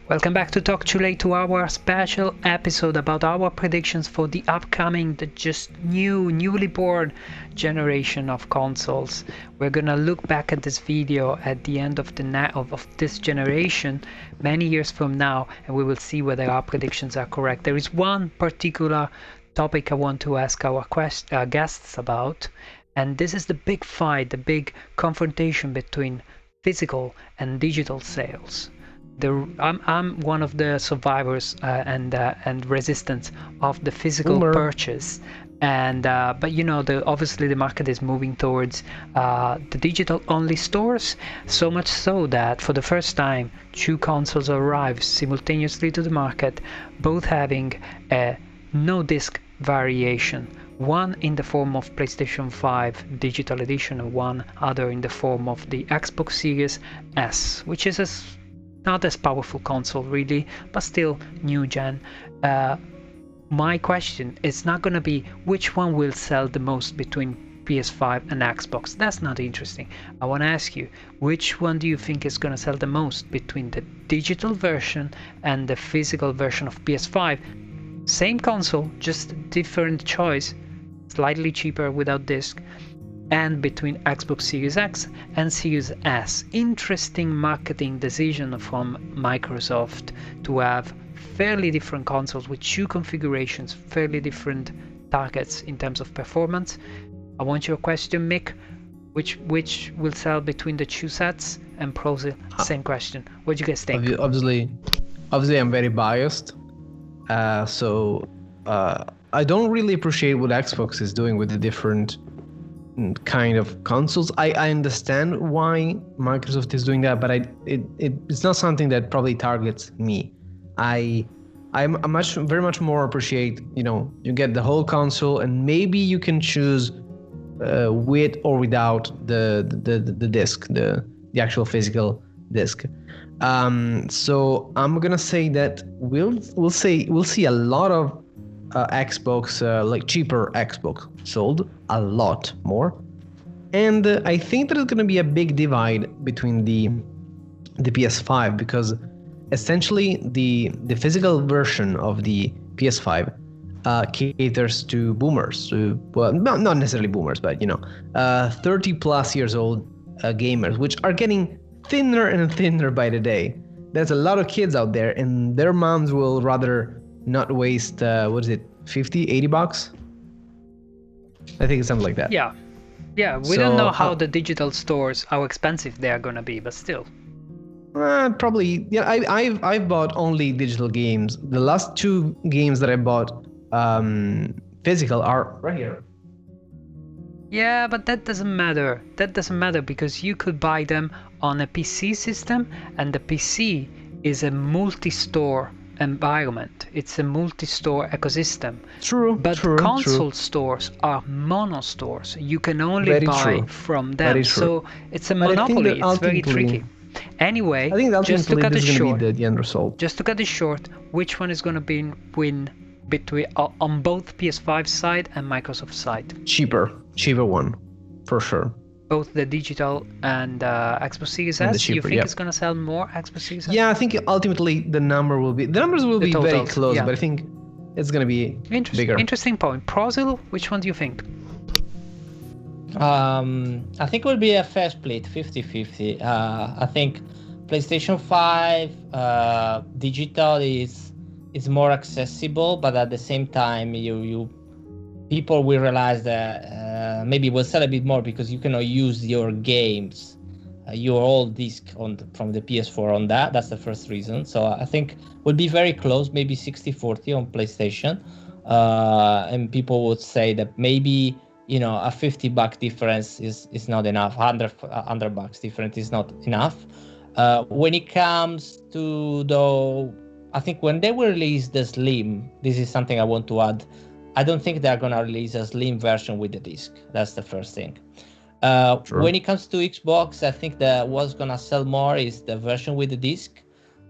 Welcome back to Talk Too Late, to our special episode about our predictions for the upcoming, the just newly born generation of consoles. We're gonna look back at this video at the end of of this generation, many years from now, and we will see whether our predictions are correct. There is one particular topic I want to ask our guests about, and this is the big fight, the big confrontation between physical and digital sales. I'm one of the survivors and resistance of the physical purchase, and but obviously the market is moving towards the digital only stores, so much so that for the first time two consoles arrive simultaneously to the market, both having a no disc variation, one in the form of PlayStation 5 digital edition and one other in the form of the Xbox Series S, which is not as powerful console really, but still new gen. My question is not gonna be which one will sell the most between PS5 and Xbox. That's not interesting. I want to ask you, which one do you think is gonna sell the most between the digital version and the physical version of PS5? Same console, just different choice, slightly cheaper without disc, and between Xbox Series X and Series S. Interesting marketing decision from Microsoft to have fairly different consoles with two configurations, fairly different targets in terms of performance. I want your question, Mick. Which will sell between the two sets? And Prosil, same question. What do you guys think? Obviously I'm very biased. So I don't really appreciate what Xbox is doing with the different kind of consoles. I understand why Microsoft is doing that, but it's not something that probably targets me. I'm very much more appreciate, you get the whole console and maybe you can choose with or without the disc, the actual physical disc. So I'm gonna say that we'll see a lot of Xbox, like cheaper Xbox sold, a lot more, and I think there's going to be a big divide between the PS5, because essentially the physical version of the PS5 caters to boomers, well, not necessarily boomers, but 30 plus years old gamers, which are getting thinner and thinner by the day. There's a lot of kids out there, and their moms will rather not waste what is it, 50, 80 bucks? I think it's something like that. Yeah, we don't know how the digital stores, how expensive they are gonna be, but still. Probably, yeah. I've bought only digital games. The last two games that I bought physical are right here. Yeah, but that doesn't matter. That doesn't matter because you could buy them on a PC system, and the PC is a multi-store environment. It's a multi-store ecosystem. True. But console stores are mono stores. You can only buy from them. So it's a monopoly. It's very tricky. Anyway, I think just to cut it short, the end result. Just to cut it short, which one is going to win between on both PS5 side and Microsoft side? Cheaper one, for sure. Both the digital and Xbox Series S. You think it's going to sell more Xbox Series S? Yeah, I think ultimately the numbers will be very close, but I think it's going to be bigger. Interesting point. Prosil, which one do you think? I think it will be a fair split, 50-50. I think PlayStation 5 digital is more accessible, but at the same time, people will realize that maybe will sell a bit more because you cannot use your games, your old disc from the PS4 on that. That's the first reason. So I think will be very close, maybe 60-40 on PlayStation, and people would say that maybe a $50 difference is not enough. $100 difference is not enough. When it comes to I think when they will release the Slim, this is something I want to add. I don't think they're gonna release a Slim version with the disc. That's the first thing. Sure. When it comes to Xbox, I think that what's gonna sell more is the version with the disc,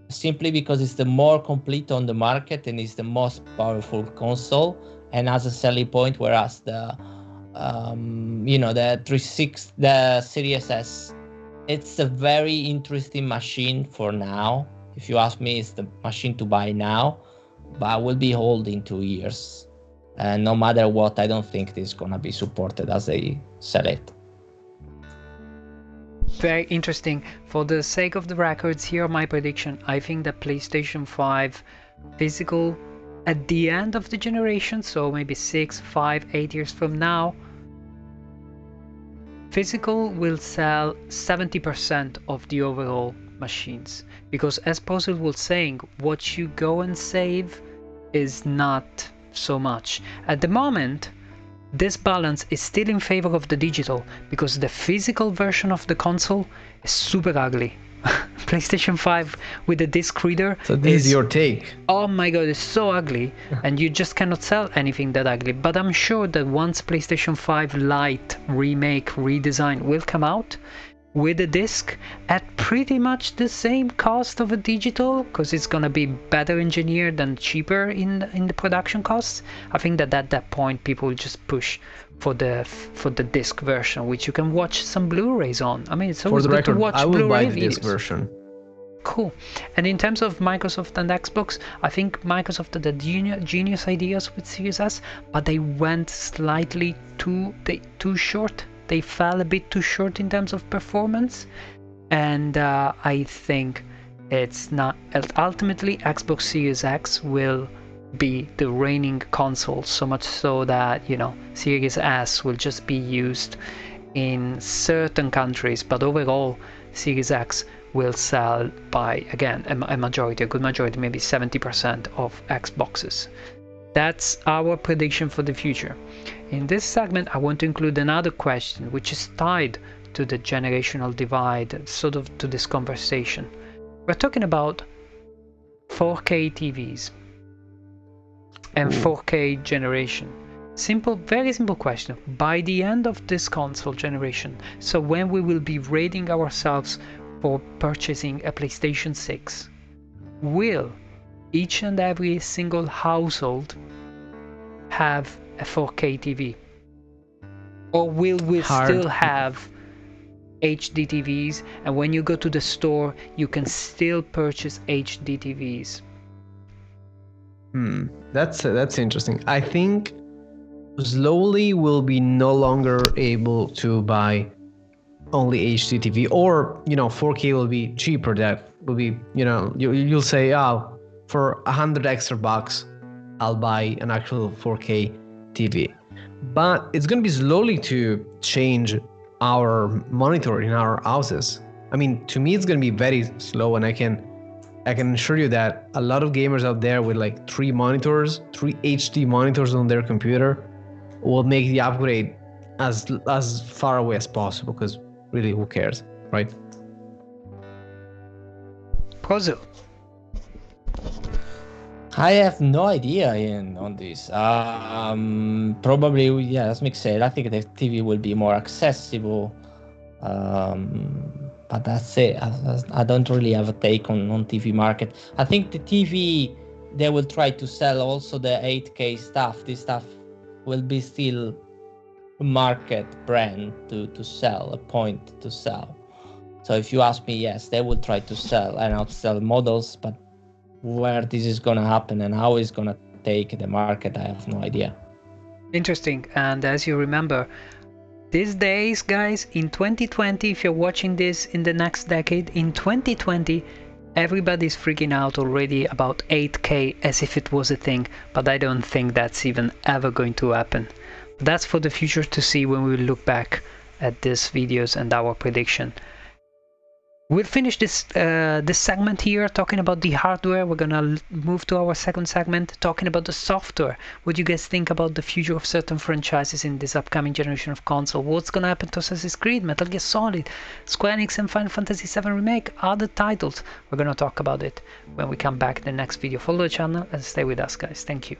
simply because it's the more complete on the market and it's the most powerful console and has a selling point, whereas the Series S, it's a very interesting machine for now. if you ask me, it's the machine to buy now, but I will be holding 2 years. And no matter what, I don't think this is gonna be supported as they sell it. Very interesting. For the sake of the records, here my prediction. I think that PlayStation 5 physical at the end of the generation, so maybe 6, 5, 8 years from now, physical will sell 70% of the overall machines. Because as Prosil was saying, what you go and save is not so much. At the moment, this balance is still in favor of the digital, because the physical version of the console is super ugly. PlayStation 5 with the disc reader. So this is your take. Oh my god, it's so ugly, and you just cannot sell anything that ugly. But I'm sure that once PlayStation 5 Lite remake, redesign will come out with a disc at pretty much the same cost of a digital, because it's gonna be better engineered and cheaper in the production costs, I think that at that point people will just push for the disc version, which you can watch some Blu-rays on. I mean, it's always good to watch I will Blu-ray buy the disc videos. version. Cool. And in terms of Microsoft and Xbox, I think Microsoft had the genius ideas with Series S, but they went slightly too short. They fell a bit too short in terms of performance, and I think it's not. Ultimately, Xbox Series X will be the reigning console, so much so that, you know, Series S will just be used in certain countries, but overall Series X will sell by, again, a majority, a good majority, maybe 70% of Xboxes. That's our prediction for the future. In this segment, I want to include another question which is tied to the generational divide, sort of to this conversation. We're talking about 4K TVs and 4K generation. Simple, very simple question. By the end of this console generation, so when we will be rating ourselves for purchasing a PlayStation 6, will each and every single household have a 4K TV? Or will we still have HD TVs, and when you go to the store you can still purchase HD TVs? That's interesting. I think slowly we'll be no longer able to buy only HD TV, or 4K will be cheaper. That will be, you'll say, oh, for $100 extra I'll buy an actual 4K TV. But it's going to be slowly to change our monitor in our houses. I mean, to me, it's going to be very slow, and I can assure you that a lot of gamers out there with like 3 HD monitors on their computer will make the upgrade as far away as possible, because really, who cares, right? Prosil. I have no idea on this. Probably, yeah, as Mick said, I think the TV will be more accessible. But that's it. I don't really have a take on TV market. I think the TV, they will try to sell also the 8K stuff. This stuff will be still a market brand to sell, a point to sell. So if you ask me, yes, they will try to sell and outsell models, but where this is going to happen and how it's going to take the market, I have no idea. Interesting. And as you remember, these days, guys, in 2020, if you're watching this in the next decade, in 2020, everybody's freaking out already about 8K as if it was a thing, but I don't think that's even ever going to happen. That's for the future to see when we look back at these videos and our prediction. We'll finish this segment here talking about the hardware. We're gonna move to our second segment talking about the software. What do you guys think about the future of certain franchises in this upcoming generation of console? What's gonna happen to Assassin's Creed, Metal Gear Solid, Square Enix and Final Fantasy VII Remake, other titles? We're gonna talk about it when we come back in the next video. Follow the channel and stay with us, guys. Thank you.